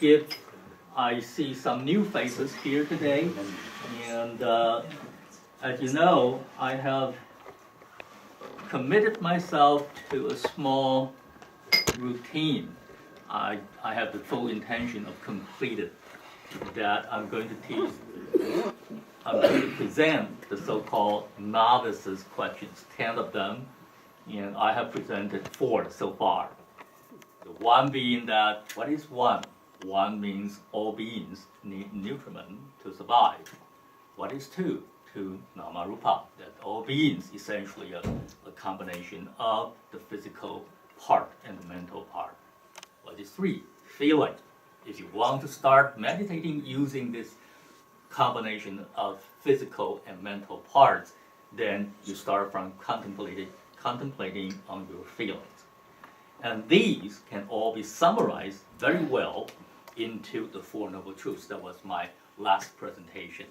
if I see some new faces here today, and as you know, I have committed myself to a small routine. I have the full intention of completing that. I'm going to present the so-called novices questions, 10 of them, and I have presented 4 so far. The one being that, what is one? One means all beings need nutriment to survive. What is two? Two, Namarupa, that all beings essentially are a combination of the physical part and the mental part. What is 3? Feeling. If you want to start meditating using this combination of physical and mental parts, then you start from contemplating on your feelings. And these can all be summarized very well into the Four Noble Truths. That was my last presentation.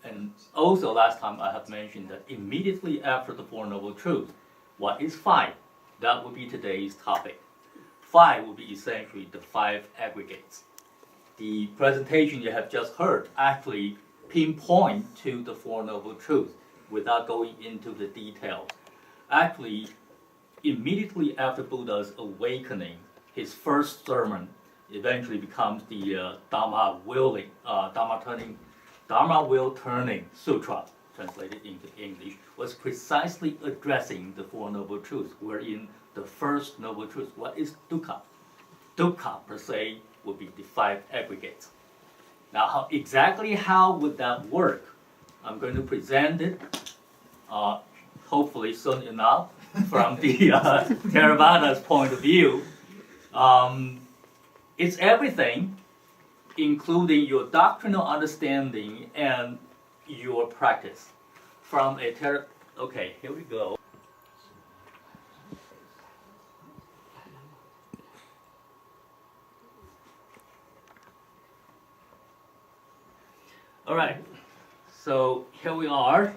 And also last time I have mentioned that immediately after the Four Noble Truths, what is 5? That would be today's topic. 5 would be essentially the 5 aggregates. The presentation you have just heard actually pinpoint to the Four Noble Truths without going into the details. Actually, immediately after Buddha's awakening, his first sermon eventually becomes the Dharma Wheel Turning Sutra, translated into English, was precisely addressing the Four Noble Truths, wherein the first Noble Truth, what is dukkha? Dukkha per se would be the 5 aggregates. Now, exactly how would that work? I'm going to present it, hopefully soon enough, from the Theravada's point of view. It's everything, including your doctrinal understanding and your practice. From a okay, here we go. All right, so here we are.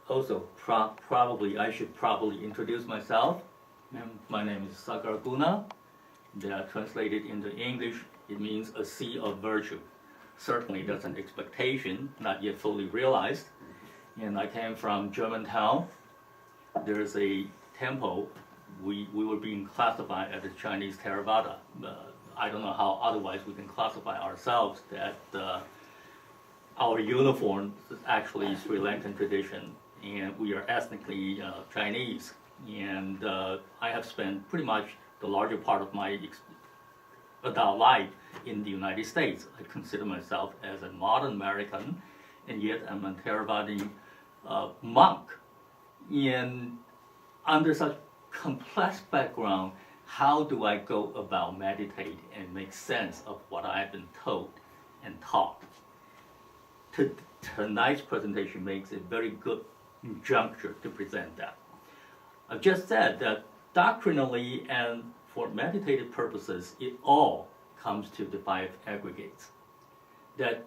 Also, I should probably introduce myself. My name is Sagaraguna. That translated into English, it means a sea of virtue. Certainly that's an expectation, not yet fully realized. And I came from Germantown. There's a temple. We were being classified as a Chinese Theravada. I don't know how otherwise we can classify ourselves, that our uniform is actually Sri Lankan tradition, and we are ethnically Chinese. And I have spent pretty much the larger part of my adult life in the United States. I consider myself as a modern American, and yet I'm a Theravada monk. And under such complex background, how do I go about meditate and make sense of what I've been told and taught? Tonight's presentation makes a very good juncture to present that. I've just said that doctrinally and for meditative purposes, it all comes to the 5 aggregates. That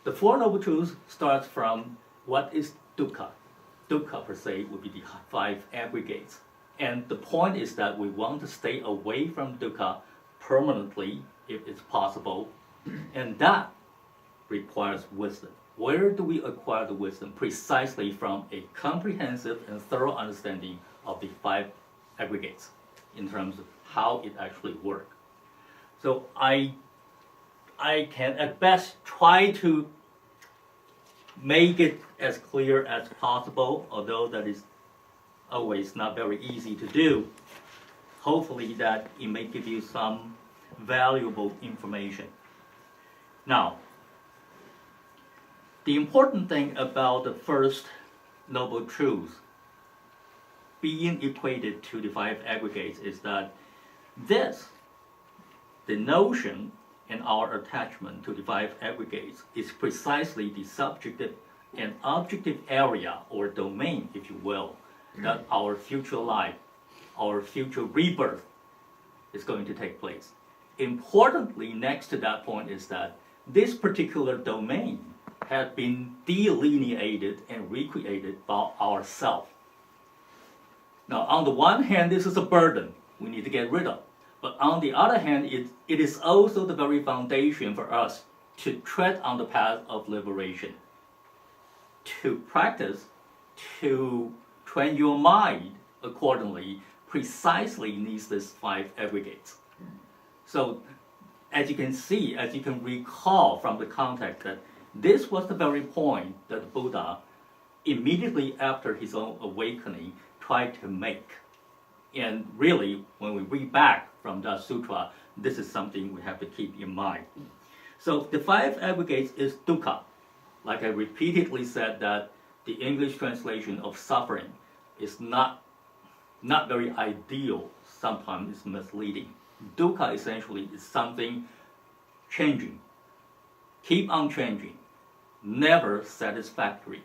the Four Noble Truths starts from what is dukkha. Dukkha per se would be the 5 aggregates. And the point is that we want to stay away from dukkha permanently if it's possible. And that requires wisdom. Where do we acquire the wisdom? Precisely from a comprehensive and thorough understanding of the 5 aggregates in terms of how it actually works. So I can at best try to make it as clear as possible, although that is always not very easy to do. Hopefully that it may give you some valuable information. Now, the important thing about the first Noble Truth being equated to the 5 aggregates is that the notion and our attachment to the 5 aggregates is precisely the subjective and objective area or domain, if you will, that our future life, our future rebirth is going to take place. Importantly, next to that point is that this particular domain has been delineated and recreated by ourselves. Now, on the one hand, this is a burden we need to get rid of. But on the other hand, it is also the very foundation for us to tread on the path of liberation, to practice, to train your mind accordingly, precisely needs these 5 aggregates. So as you can see, as you can recall from the context, that this was the very point that Buddha, immediately after his own awakening, tried to make. And really, when we read back from that sutra, this is something we have to keep in mind. So the 5 aggregates is dukkha. Like I repeatedly said, that the English translation of suffering is not very ideal. Sometimes it's misleading. Dukkha essentially is something changing, keep on changing, never satisfactory.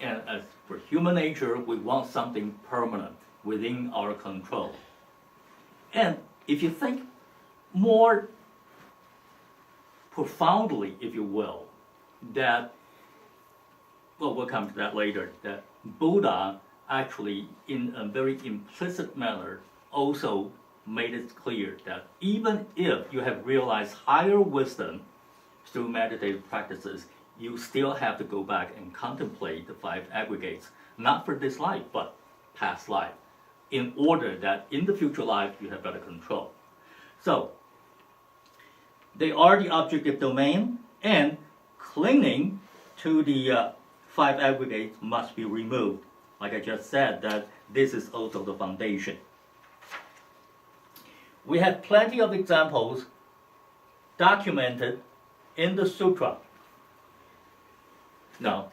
And as for human nature, we want something permanent within our control. And if you think more profoundly, if you will, that, well, we'll come to that later, that Buddha actually, in a very implicit manner, also made it clear that even if you have realized higher wisdom through meditative practices, you still have to go back and contemplate the 5 aggregates, not for this life, but past life, in order that in the future life you have better control. So, they are the objective domain, and clinging to the 5 aggregates must be removed. Like I just said, that this is also the foundation. We have plenty of examples documented in the sutra. Now,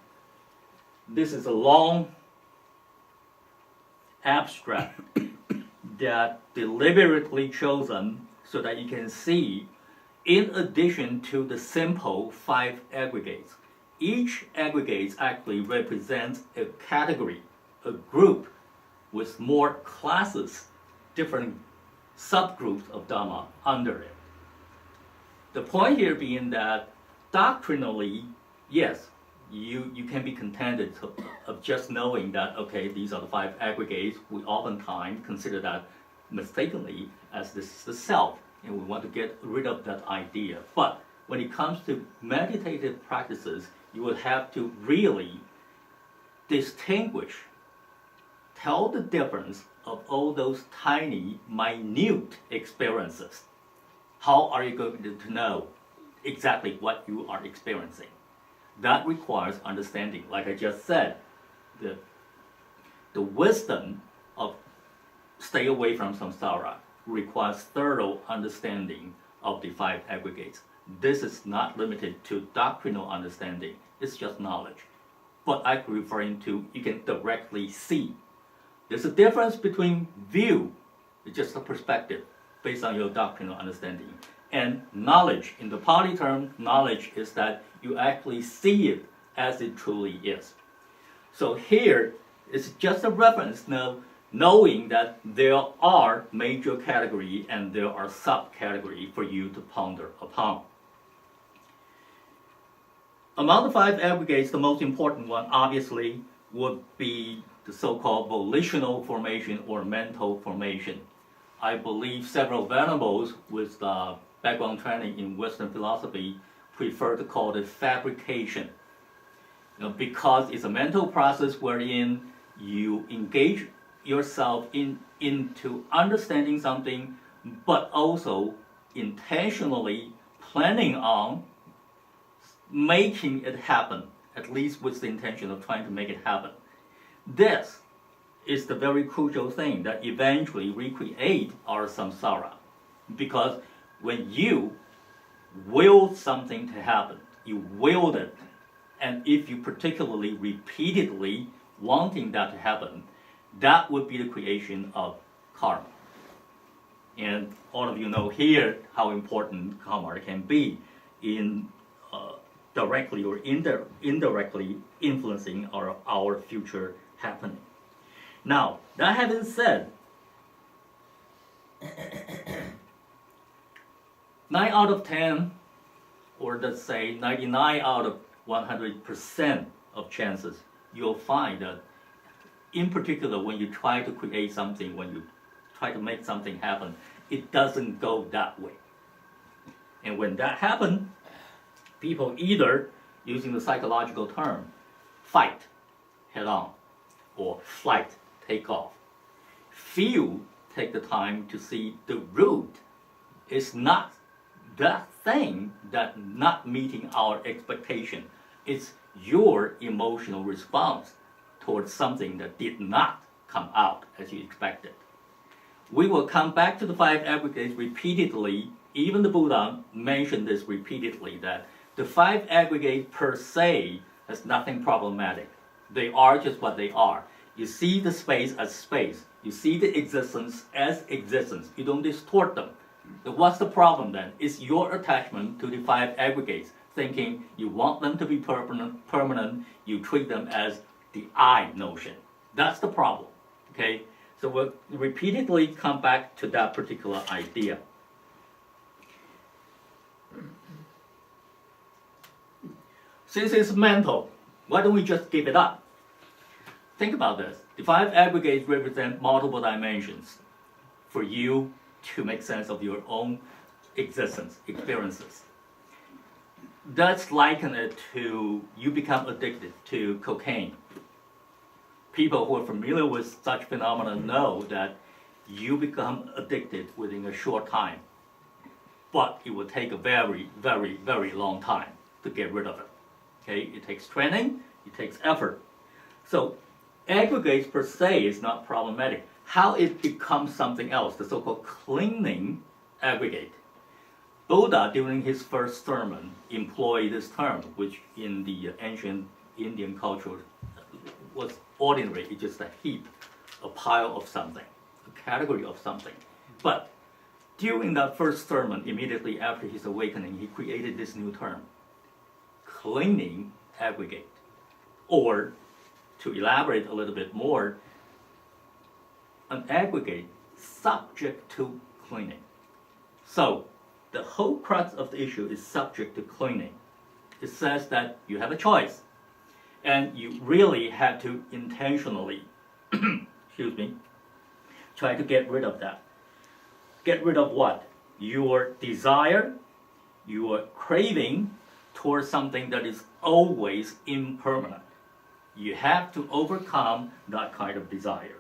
this is a long abstract that deliberately chosen so that you can see, in addition to the simple 5 aggregates, each aggregate actually represents a category, a group with more classes, different subgroups of Dhamma under it. The point here being that doctrinally, yes, you can be contented of just knowing that, okay, these are the 5 aggregates. We oftentimes consider that mistakenly as this is the self, and we want to get rid of that idea. But when it comes to meditative practices, you will have to really distinguish, tell the difference of all those tiny, minute experiences. How are you going to know exactly what you are experiencing? That requires understanding. Like I just said, the wisdom of stay away from samsara requires thorough understanding of the 5 aggregates. This is not limited to doctrinal understanding, it's just knowledge. But I'm referring to, you can directly see. There's a difference between view, it's just a perspective based on your doctrinal understanding, and knowledge. In the Pali term, knowledge is that you actually see it as it truly is. So here, it's just a reference now, knowing that there are major categories and there are subcategories for you to ponder upon. Among the 5 aggregates, the most important one obviously would be the so-called volitional formation or mental formation. I believe several venerables with background training in Western philosophy prefer to call it fabrication. Because it's a mental process wherein you engage yourself into understanding something, but also intentionally planning on making it happen, at least with the intention of trying to make it happen. This is the very crucial thing that eventually recreate our samsara. Because when you will something to happen, you willed it, and if you particularly repeatedly wanting that to happen, that would be the creation of karma. And all of you know here how important karma can be in directly or indirectly influencing our future happening. Now, that having said, 9 out of 10, or let's say 99 out of 100% of chances, you'll find that, in particular, when you try to create something, when you try to make something happen, it doesn't go that way. And when that happens, people either, using the psychological term, fight head on, or flight, take off. Few take the time to see the root is not that thing that not meeting our expectation. It's your emotional response towards something that did not come out as you expected. We will come back to the 5 aggregates repeatedly. Even the Buddha mentioned this repeatedly, that the 5 aggregates per se has nothing problematic. They are just what they are. You see the space as space. You see the existence as existence. You don't distort them. So what's the problem then? It's your attachment to the 5 aggregates, thinking you want them to be permanent, you treat them as the I notion. That's the problem, okay? So we'll repeatedly come back to that particular idea. Since it's mental, why don't we just give it up? Think about this. The 5 aggregates represent multiple dimensions for you to make sense of your own existence, experiences. Let's liken it to you become addicted to cocaine. People who are familiar with such phenomena know that you become addicted within a short time, but it will take a very, very, very long time to get rid of it. Okay, it takes training, it takes effort. So aggregates per se is not problematic. How it becomes something else, the so-called clinging aggregate. Buddha, during his first sermon, employed this term, which in the ancient Indian culture was ordinary. It's just a heap, a pile of something, a category of something. But during that first sermon, immediately after his awakening, he created this new term, clinging aggregate. Or, to elaborate a little bit more, an aggregate subject to clinging. So, the whole crux of the issue is subject to clinging. It says that you have a choice, and you really have to intentionally, try to get rid of that. Get rid of what? Your desire, your craving towards something that is always impermanent. You have to overcome that kind of desire.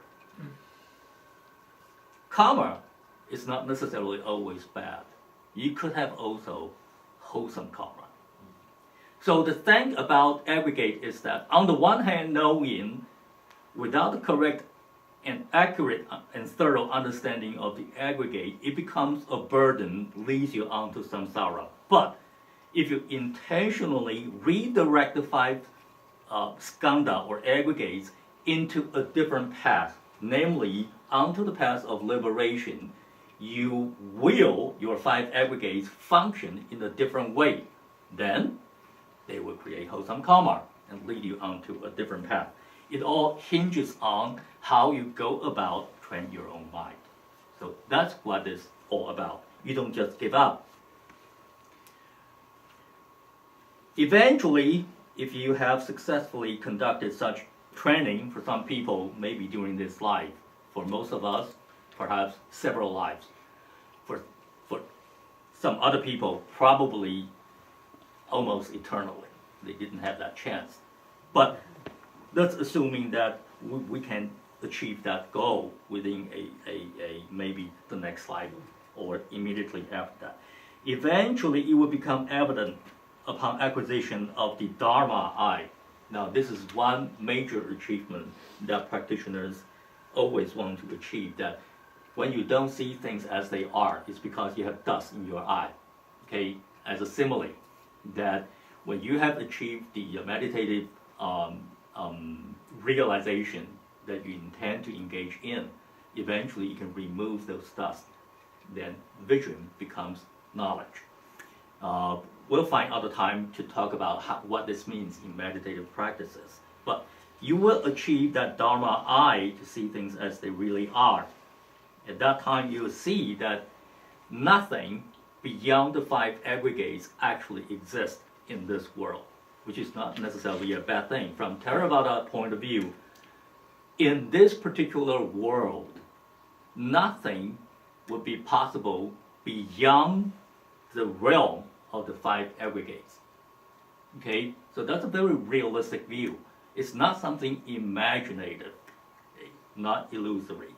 Karma is not necessarily always bad. You could have also wholesome karma. So the thing about aggregate is that on the one hand, knowing without the correct and accurate and thorough understanding of the aggregate, it becomes a burden, leads you onto samsara. But if you intentionally redirect the 5 skandha or aggregates into a different path, namely onto the path of liberation, you will, your 5 aggregates, function in a different way. Then they will create wholesome karma and lead you onto a different path. It all hinges on how you go about training your own mind. So that's what it's all about. You don't just give up. Eventually, if you have successfully conducted such training, for some people, maybe during this life, for most of us, perhaps several lives. For some other people, probably almost eternally. They didn't have that chance. But that's assuming that we can achieve that goal within a maybe the next life or immediately after that. Eventually, it will become evident upon acquisition of the Dharma I. Now, this is one major achievement that practitioners always want to achieve, that when you don't see things as they are, it's because you have dust in your eye. Okay, as a simile, that when you have achieved the meditative realization that you intend to engage in, eventually you can remove those dust. Then vision becomes knowledge. We'll find other time to talk about what this means in meditative practices. But you will achieve that Dharma I to see things as they really are. At that time, you will see that nothing beyond the 5 aggregates actually exists in this world, which is not necessarily a bad thing. From Theravada point of view, in this particular world, nothing would be possible beyond the realm of the five aggregates. Okay, so that's a very realistic view. It's not something imaginative, not illusory.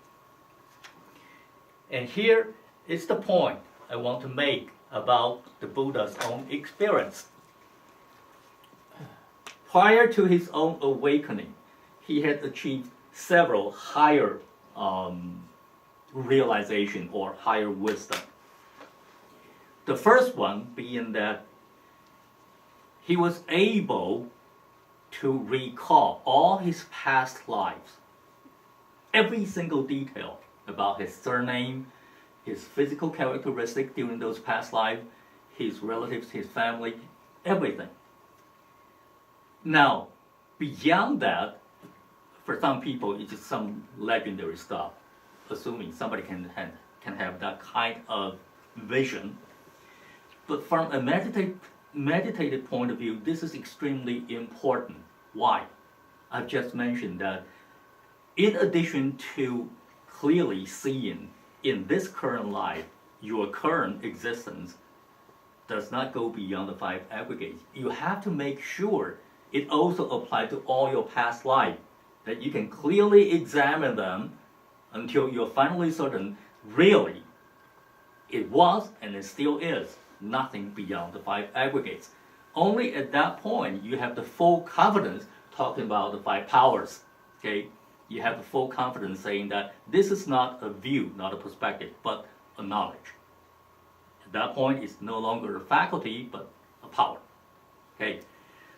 And here is the point I want to make about the Buddha's own experience. Prior to his own awakening, he had achieved several higher realization or higher wisdom. The first one being that he was able to recall all his past lives, every single detail about his surname, his physical characteristic during those past lives, his relatives, his family, everything. Now, beyond that, for some people, it's just some legendary stuff, assuming somebody can have that kind of vision. But from a meditative point of view, this is extremely important. Why? I've just mentioned that in addition to clearly seeing in this current life, your current existence does not go beyond the five aggregates. You have to make sure it also applies to all your past life, that you can clearly examine them until you're finally certain, really, it was and it still is nothing beyond the five aggregates. Only at that point you have the full confidence talking about the five powers. Okay, you have the full confidence saying that this is not a view, not a perspective, but a knowledge. At that point, it's no longer a faculty, but a power. Okay,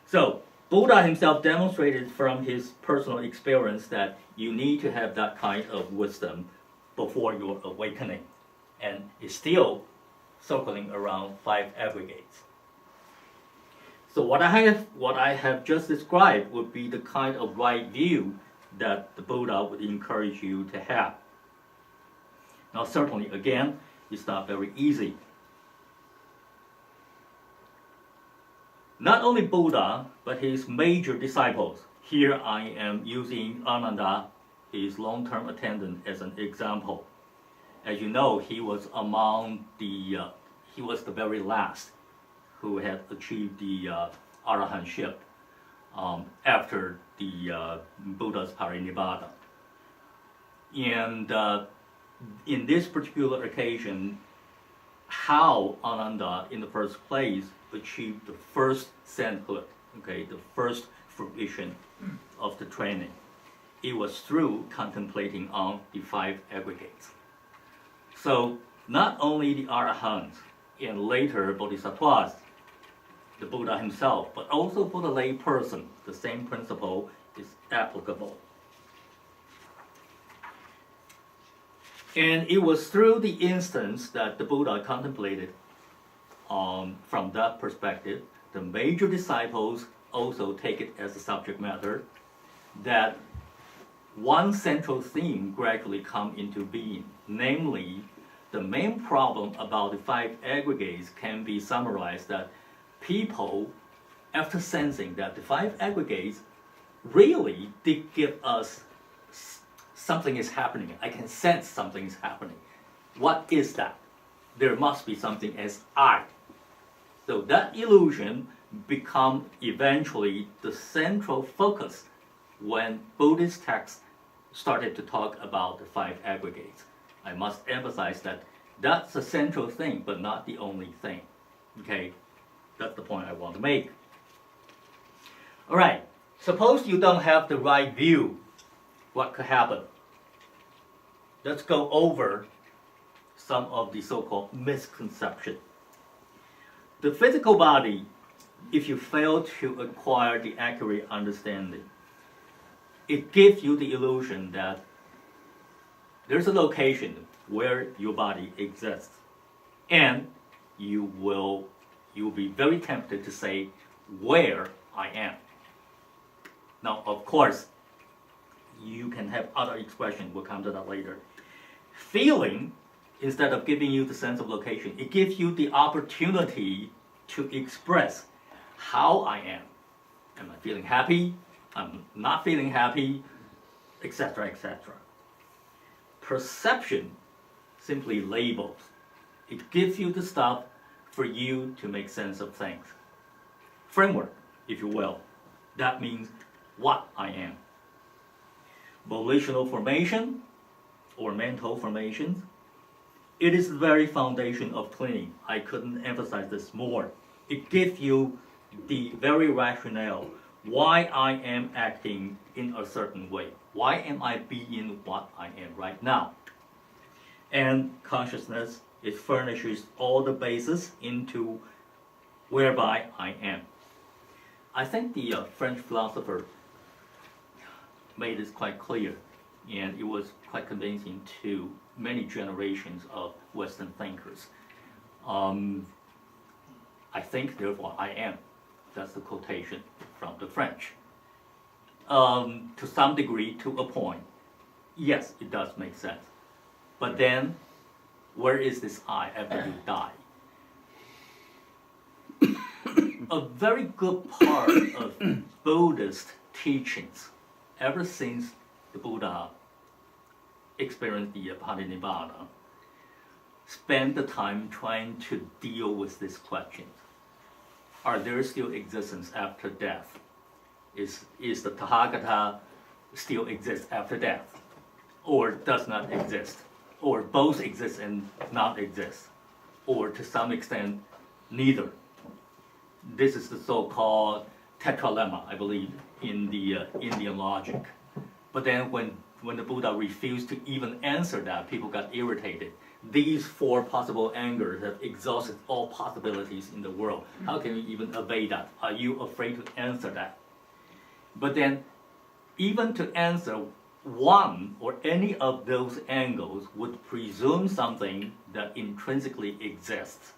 so Buddha himself demonstrated from his personal experience that you need to have that kind of wisdom before your awakening, and it's still circling around five aggregates. So what I have just described would be the kind of right view that the Buddha would encourage you to have. Now certainly, again, it's not very easy. Not only Buddha, but his major disciples. Here I am using Ananda, his long-term attendant, as an example. As you know, he was he was the very last who had achieved the arahantship after the Buddha's parinibbana. And in this particular occasion, how Ananda, in the first place, achieved the first sainthood, okay, the first fruition of the training. It was through contemplating on the five aggregates. So not only the arahants and later bodhisattvas, the Buddha himself, but also for the lay person, the same principle is applicable. And it was through the instance that the Buddha contemplated from that perspective, the major disciples also take it as a subject matter, that one central theme gradually come into being, namely, the main problem about the five aggregates can be summarized that people, after sensing that the five aggregates really did give us something is happening, I can sense something is happening. What is that? There must be something as I. So that illusion become eventually the central focus when Buddhist texts started to talk about the five aggregates. I must emphasize that that's the central thing, but not the only thing. Okay, that's the point I want to make. All right, suppose you don't have the right view. What could happen? Let's go over some of the so-called misconceptions. The physical body, if you fail to acquire the accurate understanding, it gives you the illusion that there's a location where your body exists, and you will be very tempted to say, where I am. Now, of course, you can have other expressions, we'll come to that later. Feeling, instead of giving you the sense of location, it gives you the opportunity to express how I am. Am I feeling happy? I'm not feeling happy, etc., etc. Perception simply labels. It gives you the stuff for you to make sense of things. Framework, if you will. That means what I am. Volitional formation or mental formations. It is the very foundation of twinning. I couldn't emphasize this more. It gives you the very rationale why I am acting in a certain way. Why am I being what I am right now? And consciousness, it furnishes all the basis into whereby I am. I think the French philosopher made this quite clear, and it was quite convincing to many generations of Western thinkers. I think, therefore I am. That's the quotation from the French. To some degree, to a point, yes, it does make sense. But then, where is this I after you die? A very good part of Buddhist teachings, ever since the Buddha experienced the Parinibbana, spend the time trying to deal with this question. Are there still existence after death? Is the Tathagata still exist after death? Or does not exist? Or both exist and not exist? Or to some extent, neither? This is the so-called tetralemma, I believe, in the Indian logic. But then when the Buddha refused to even answer that, people got irritated. These four possible angers have exhausted all possibilities in the world. How can you even evade that? Are you afraid to answer that? But then, even to answer one or any of those angles would presume something that intrinsically exists.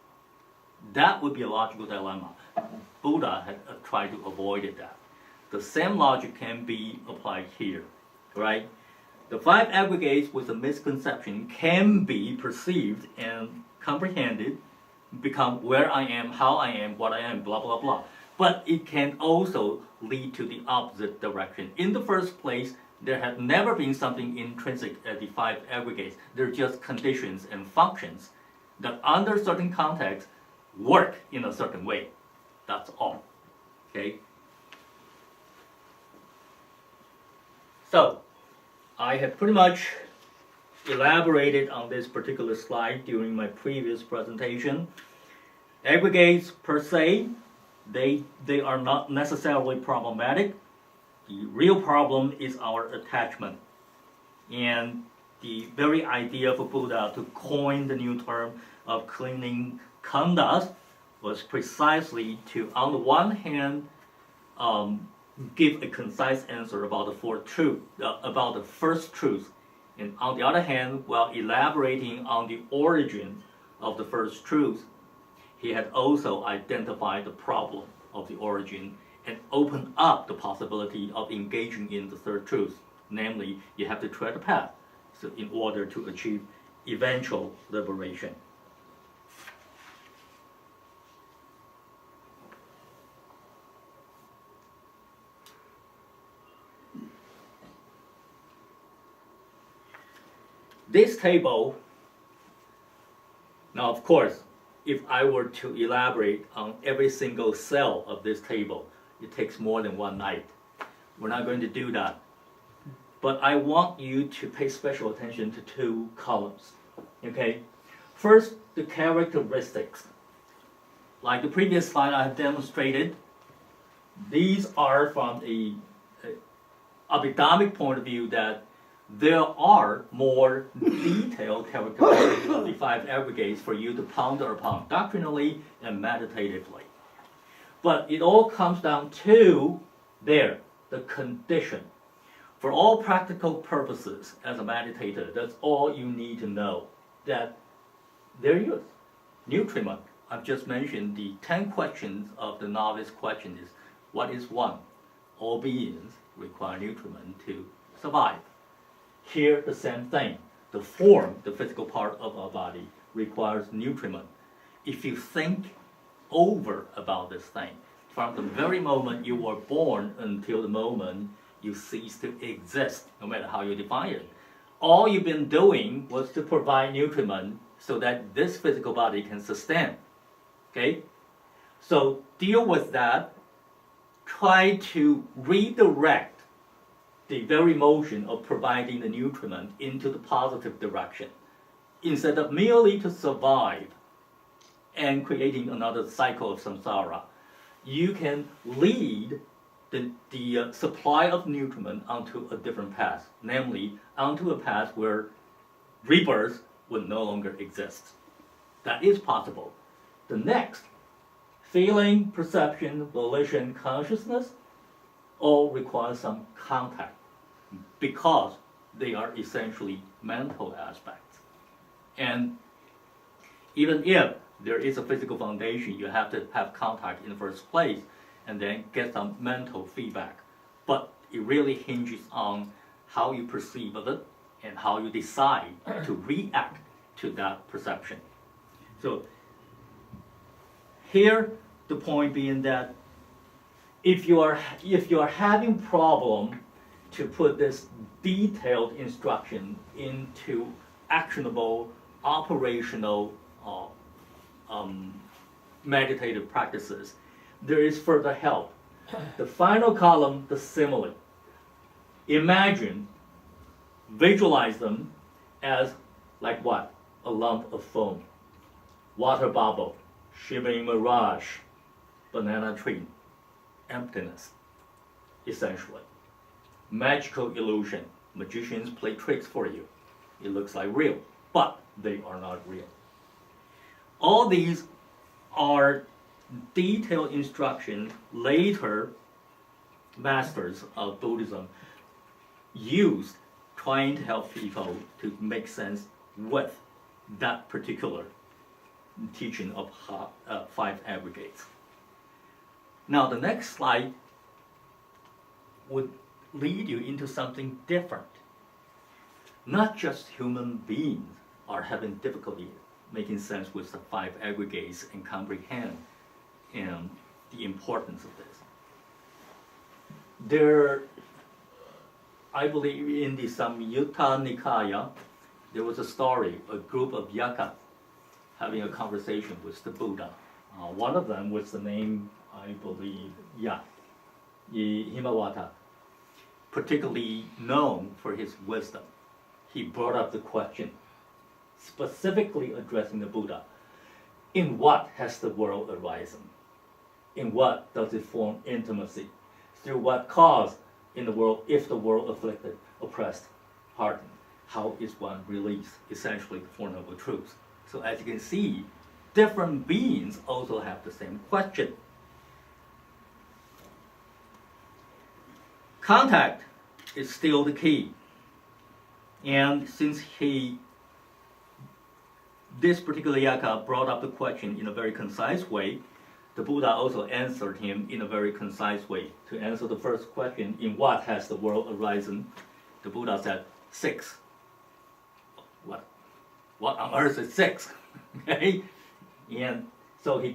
That would be a logical dilemma. Buddha had tried to avoid that. The same logic can be applied here, right? The five aggregates with a misconception can be perceived and comprehended, become where I am, how I am, what I am, blah, blah, blah. But it can also lead to the opposite direction. In the first place, there had never been something intrinsic at the five aggregates. They're just conditions and functions that under certain contexts work in a certain way. That's all. Okay? So, I have pretty much elaborated on this particular slide during my previous presentation. Aggregates per se, they are not necessarily problematic. The real problem is our attachment. And the very idea for Buddha to coin the new term of cleaning khandhas was precisely to, on the one hand, give a concise answer about the fourth truth, about the first truth, and on the other hand, while elaborating on the origin of the first truth, he had also identified the problem of the origin and opened up the possibility of engaging in the third truth, namely, you have to tread a path so in order to achieve eventual liberation. This table, now of course, if I were to elaborate on every single cell of this table, it takes more than one night. We're not going to do that. But I want you to pay special attention to two columns. Okay? First, the characteristics. Like the previous slide I have demonstrated, these are from a abhidharmic point of view that there are more detailed characteristics of the five aggregates for you to ponder upon doctrinally and meditatively. But it all comes down to the condition. For all practical purposes, as a meditator, that's all you need to know. That there is nutriment. I've just mentioned the 10 questions of the novice question is, what is one? All beings require nutriment to survive. Here, the same thing. The form, the physical part of our body, requires nutriment. If you think over about this thing, from the very moment you were born until the moment you cease to exist, no matter how you define it, all you've been doing was to provide nutriment so that this physical body can sustain. Okay? So deal with that. Try to redirect the very motion of providing the nutriment into the positive direction, instead of merely to survive and creating another cycle of samsara. You can lead the supply of nutriment onto a different path, namely onto a path where rebirth would no longer exist. That is possible. The next, feeling, perception, volition, consciousness, all require some contact because they are essentially mental aspects. And even if there is a physical foundation, you have to have contact in the first place and then get some mental feedback. But it really hinges on how you perceive of it and how you decide to react to that perception. So here, the point being that if you are having problem to put this detailed instruction into actionable, operational meditative practices, there is further help. The final column, the simile. Imagine, visualize them as like what? A lump of foam, water bubble, shimmering mirage, banana tree, emptiness, essentially. Magical illusion. Magicians play tricks for you. It looks like real, but they are not real. All these are detailed instructions later masters of Buddhism used trying to help people to make sense with that particular teaching of 5 aggregates. Now the next slide would lead you into something different. Not just human beings are having difficulty making sense with the 5 aggregates and comprehend the importance of this. There, I believe in the Samyutta Nikaya, there was a story, a group of yakas having a conversation with the Buddha. One of them was the name, I believe, Himawata, particularly known for his wisdom. He brought up the question, specifically addressing the Buddha. In what has the world arisen? In what does it form intimacy? Through what cause in the world, if the world afflicted, oppressed, hardened? How is one released? Essentially the Four Noble Truths. So as you can see, different beings also have the same question. Contact is still the key. And since this particular yaka brought up the question in a very concise way, the Buddha also answered him in a very concise way. To answer the first question, in what has the world arisen? The Buddha said, 6. What on earth is 6? Okay? And so he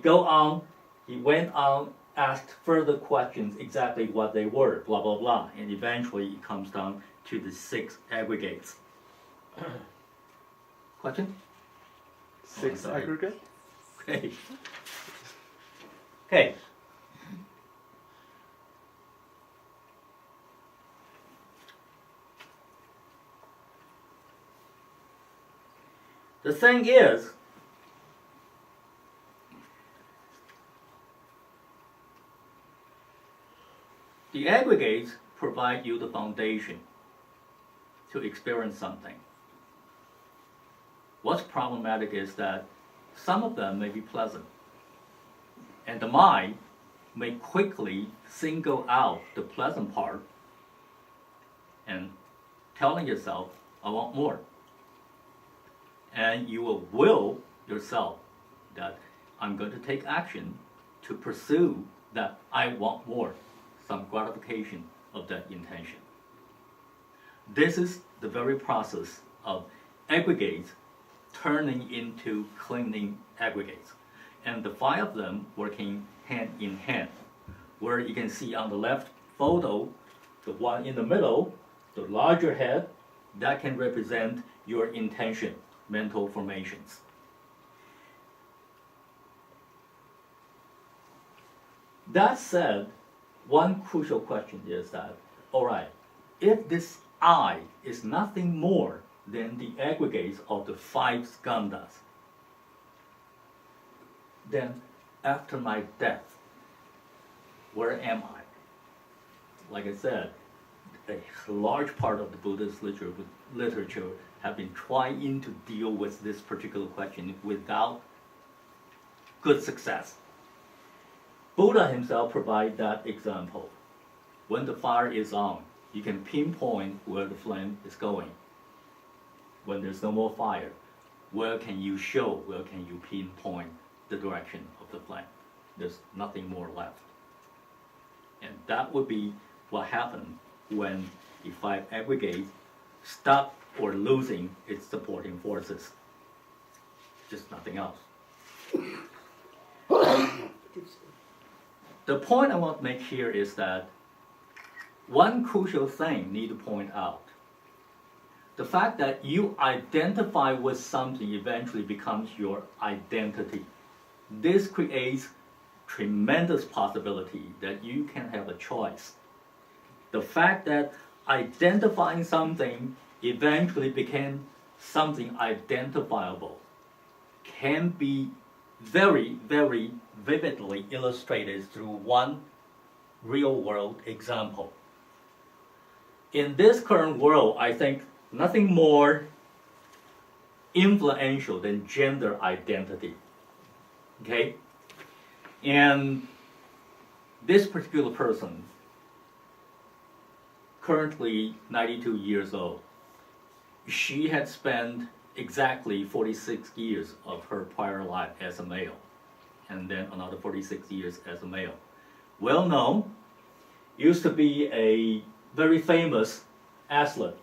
went on, asked further questions, exactly what they were, blah, blah, blah. And eventually it comes down to the 6 aggregates. Question? 6 aggregate? Okay. Okay. The thing is, the aggregates provide you the foundation to experience something. What's problematic is that some of them may be pleasant, and the mind may quickly single out the pleasant part and telling yourself, I want more. And you will will yourself that I'm going to take action to pursue that I want more, some gratification of that intention. This is the very process of aggregates turning into cleaning aggregates. And the 5 of them working hand in hand. Where you can see on the left photo, the one in the middle, the larger head, that can represent your intention, mental formations. That said, one crucial question is that, all right, if this I is nothing more than the aggregates of the 5 skandhas, then after my death, where am I? Like I said, a large part of the Buddhist literature have been trying to deal with this particular question without good success. Buddha himself provides that example. When the fire is on, you can pinpoint where the flame is going. When there's no more fire, where can you pinpoint the direction of the flame? There's nothing more left. And that would be what happened when the 5 aggregates stop or losing its supporting forces. Just nothing else. The point I want to make here is that one crucial thing need to point out. The fact that you identify with something eventually becomes your identity. This creates tremendous possibility that you can have a choice. The fact that identifying something eventually became something identifiable can be very, very vividly illustrated through one real-world example. In this current world, I think nothing more influential than gender identity. Okay? And this particular person, currently 92 years old, she had spent exactly 46 years of her prior life as a male, and then another 46 years as a male. Well known, used to be a very famous athlete.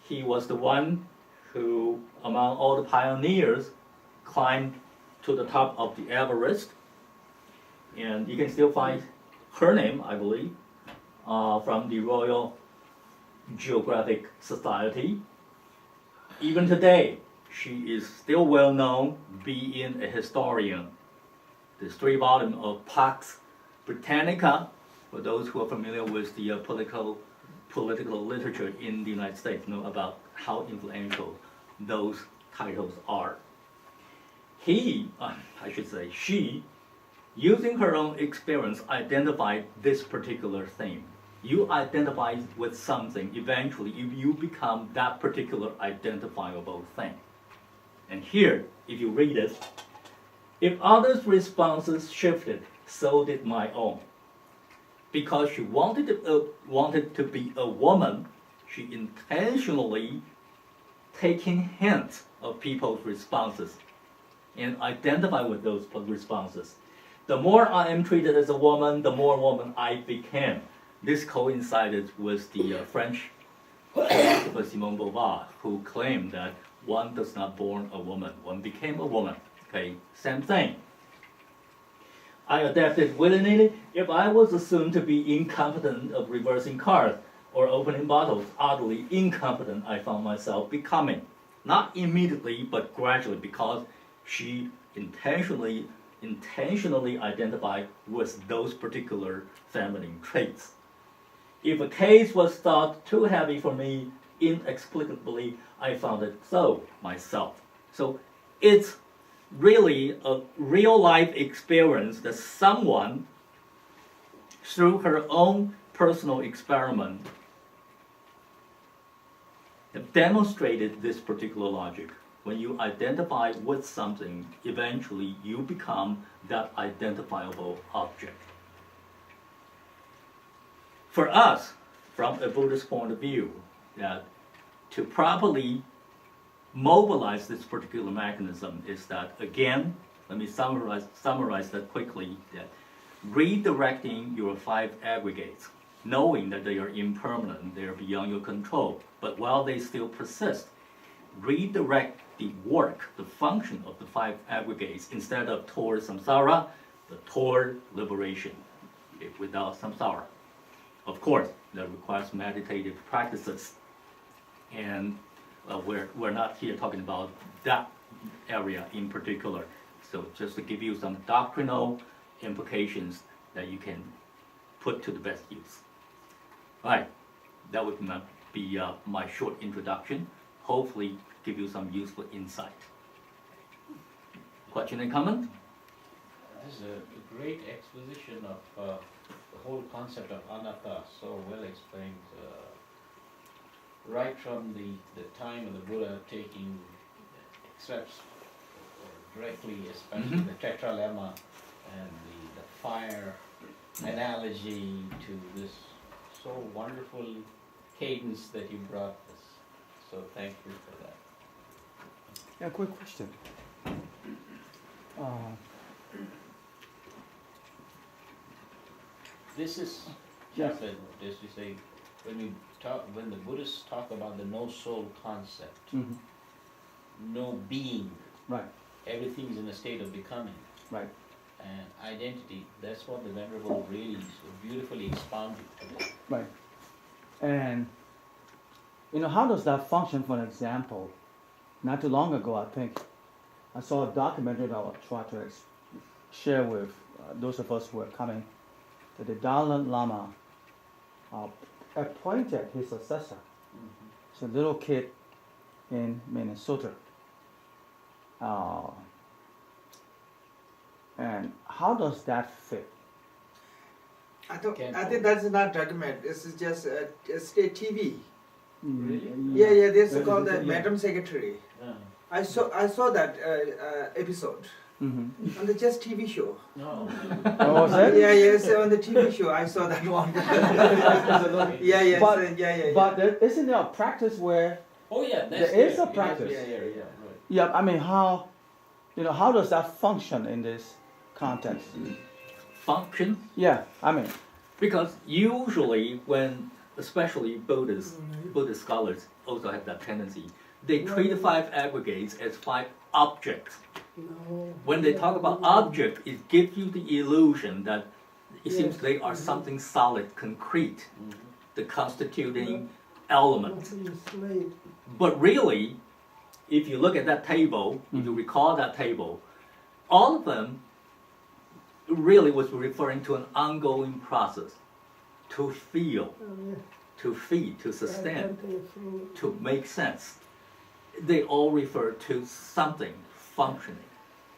He was the one who, among all the pioneers, climbed to the top of the Everest. And you can still find her name, I believe, from the Royal Geographic Society. Even today, she is still well known, being a historian. The 3 volumes of Pax Britannica, for those who are familiar with the political literature in the United States, know about how influential those titles are. She, using her own experience, identified this particular theme. You identify with something, eventually you become that particular identifiable thing. And here, if you read it, if others' responses shifted, so did my own. Because she wanted to be a woman, she intentionally taking hints of people's responses and identify with those responses. The more I am treated as a woman, the more woman I became. This coincided with the French philosopher Simone de Beauvoir, who claimed that one does not born a woman, one became a woman. Okay, same thing. I adapted willingly. If I was assumed to be incompetent of reversing cars or opening bottles, utterly incompetent, I found myself becoming. Not immediately, but gradually, because she intentionally identified with those particular feminine traits. If a case was thought too heavy for me, inexplicably, I found it so myself. So it's really a real-life experience that someone, through her own personal experiment, have demonstrated this particular logic. When you identify with something, eventually you become that identifiable object. For us, from a Buddhist point of view, that to properly mobilize this particular mechanism is that, again, let me summarize that quickly, that redirecting your 5 aggregates, knowing that they are impermanent, they are beyond your control, but while they still persist, redirect the work, the function of the 5 aggregates, instead of toward samsara, but toward liberation, without samsara. Of course, that requires meditative practices. And we're not here talking about that area in particular. So just to give you some doctrinal implications that you can put to the best use. All right, that would be my short introduction. Hopefully give you some useful insight. Question and comment? This is a great exposition of the whole concept of anatta, so well explained. Right from the time of the Buddha taking extracts directly, especially Mhm. the tetralemma and the fire analogy to this so wonderful cadence that you brought us. So thank you for that. Yeah, quick question. This is Yeah. just as you say, when the Buddhists talk about the no soul concept, Mhm. no being, Right, everything's in a state of becoming, right. and identity, that's what the Venerable really so beautifully expounded today. Right. And, how does that function, for example? Not too long ago, I think, I saw a documentary that I will try to share with those of us who are coming, that the Dalai Lama appointed his successor. It's a little kid in Minnesota. And how does that fit? I Can't think that's not document. This is just a state TV. Really? Yeah. This Yeah, is called the yeah. Madam Secretary. Uh, I saw that episode Mm-hmm. on the just TV show. no. Oh, was it? Yeah, yes, on the TV show I saw that one. Yeah. But isn't there a practice where, Oh yeah, that's There is there. a practice. Yeah, right. yeah, I mean, how does that function in this context? Function? Yeah, I mean, Because usually when, especially Buddhist scholars also have that tendency, they treat the five aggregates as five objects. When they talk about object, it gives you the illusion that it seems they are something solid, concrete, the constituting element. But really, if you look at that table, if you recall that table, all of them really was referring to an ongoing process, to feel, to feed, to sustain, to make sense. They all refer to something functioning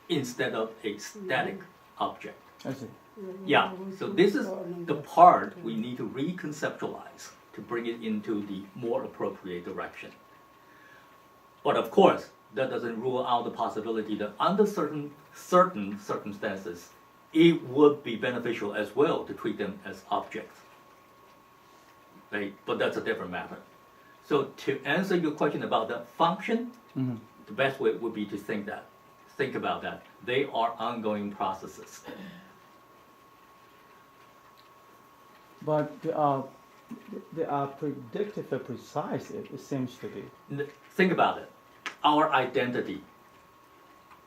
instead of a static object. I see. Yeah, so this is the part we need to reconceptualize to bring it into the more appropriate direction. But of course, that doesn't rule out the possibility that under certain circumstances, it would be beneficial as well to treat them as objects. Right? But that's a different matter. So to answer your question about the function, Mhm. the best way would be to think about that. They are ongoing processes. But they are predictive and precise, it seems to be. Think about it. Our identity,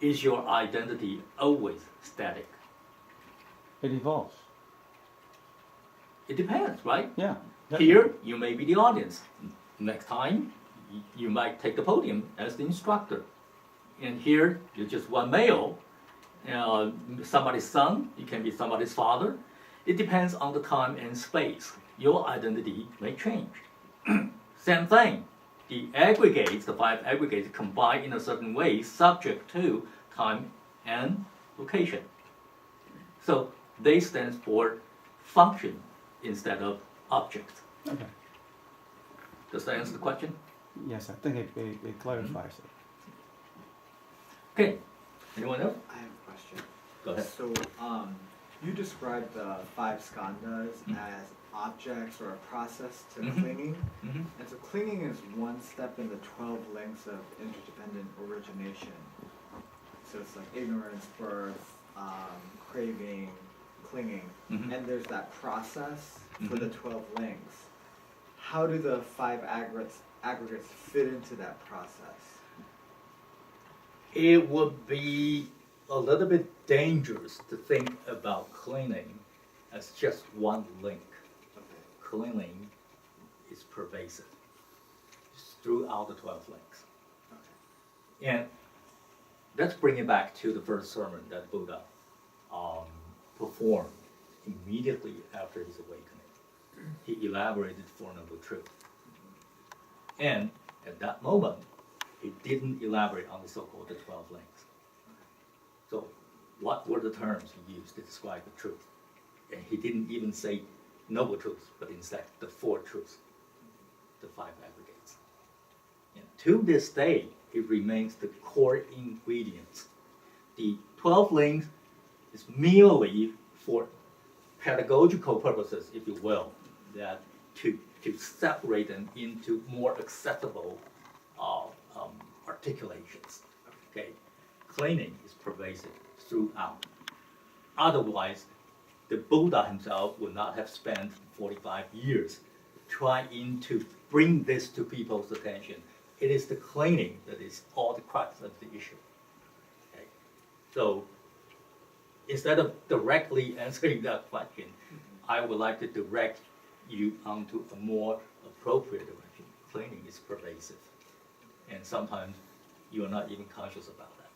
is your identity always static? It evolves. It depends, right? Yeah. Here, you may be the audience. Next time, you might take the podium as the instructor. And here, you're just one male, somebody's son, you can be somebody's father. It depends on the time and space. Your identity may change. Same thing. The aggregates, the five aggregates, combine in a certain way, subject to time and location. So they stand for function instead of object. Okay. Does that answer the question? Yes, I think it clarifies it. Okay. Anyone else? I have a question. Go ahead. So, you described the five skandhas as objects or a process to Mhm. clinging. Mm-hmm. And so clinging is one step in the 12 links of interdependent origination. So it's like ignorance, birth, craving, clinging. Mhm. And there's that process for the 12 links. How do the five aggregates fit into that process? It would be a little bit dangerous to think about cleaning as just one link. Okay. Cleaning is pervasive. throughout the 12 links. Okay. And let's bring it back to the first sermon that Buddha performed immediately after his awakening. He elaborated Four Noble Truths. And at that moment, he didn't elaborate on the so-called the 12 links. So what were the terms he used to describe the truth? And he didn't even say noble truths, but instead the four truths, the five aggregates. And to this day, it remains the core ingredients. The 12 links is merely for pedagogical purposes, if you will, that to separate them into more accessible articulations. Okay, cleaning is pervasive throughout. Otherwise, the Buddha himself would not have spent 45 years trying to bring this to people's attention. It is the cleaning that is all the crux of the issue. Okay? So instead of directly answering that question, I would like to direct you onto a more appropriate direction. Cleaning is pervasive, and sometimes you are not even conscious about that.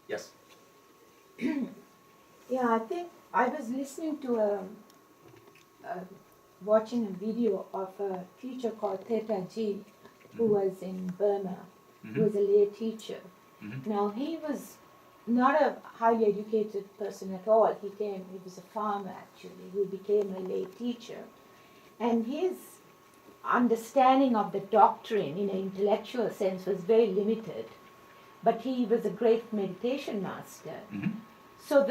Yes? Yeah, I think I was listening to watching a video of a teacher called Theta G, who was in Burma, who was a lay teacher. Now, he was not a highly educated person at all. He was a farmer actually, who became a lay teacher. And his understanding of the doctrine in an intellectual sense was very limited. But he was a great meditation master. So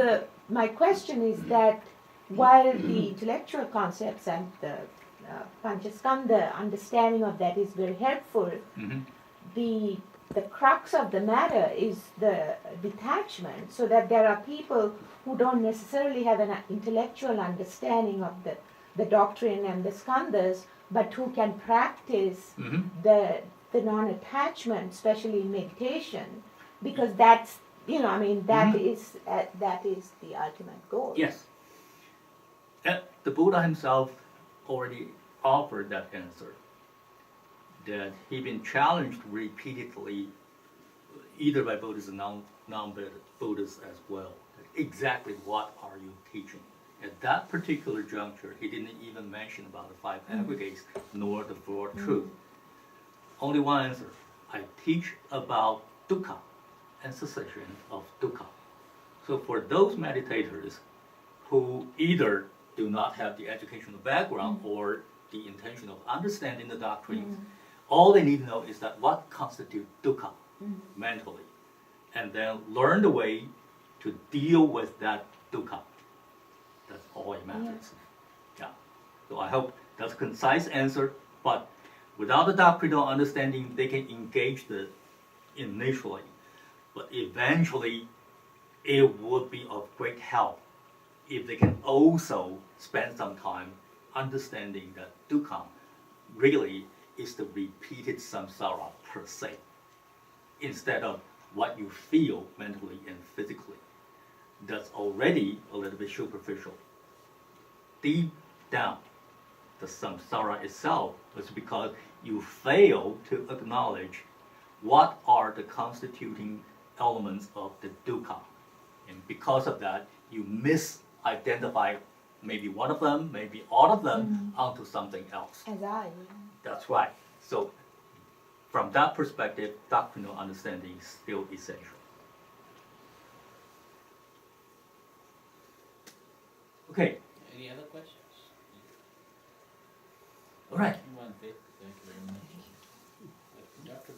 my question is that while the intellectual concepts and the Panchaskanda understanding of that is very helpful, the crux of the matter is the detachment, so that there are people who don't necessarily have an intellectual understanding of the doctrine and the skandhas, but who can practice the non-attachment, especially in meditation, because that's, that is the ultimate goal. Yes. And the Buddha himself already offered that answer, that he'd been challenged repeatedly, either by Buddhists and non-Buddhists as well. Exactly what are you teaching? At that particular juncture, he didn't even mention about the five aggregates, nor the four truths. Only one answer. I teach about dukkha and cessation of dukkha. So for those meditators who either do not have the educational background or the intention of understanding the doctrines, all they need to know is that what constitutes dukkha mentally, and then learn the way to deal with that dukkha. That's all it matters. Yeah. So I hope that's a concise answer, but without the doctrinal understanding, they can engage initially, but eventually it would be of great help if they can also spend some time understanding that dukkha really is the repeated samsara per se, instead of what you feel mentally and physically. That's already a little bit superficial. Deep down, the samsara itself was because you fail to acknowledge what are the constituting elements of the dukkha. And because of that, you misidentify maybe one of them, maybe all of them, onto something else. As I. That's right. So from that perspective, doctrinal understanding is still essential. Okay, Any other questions? all right. Thank you very much. Dr.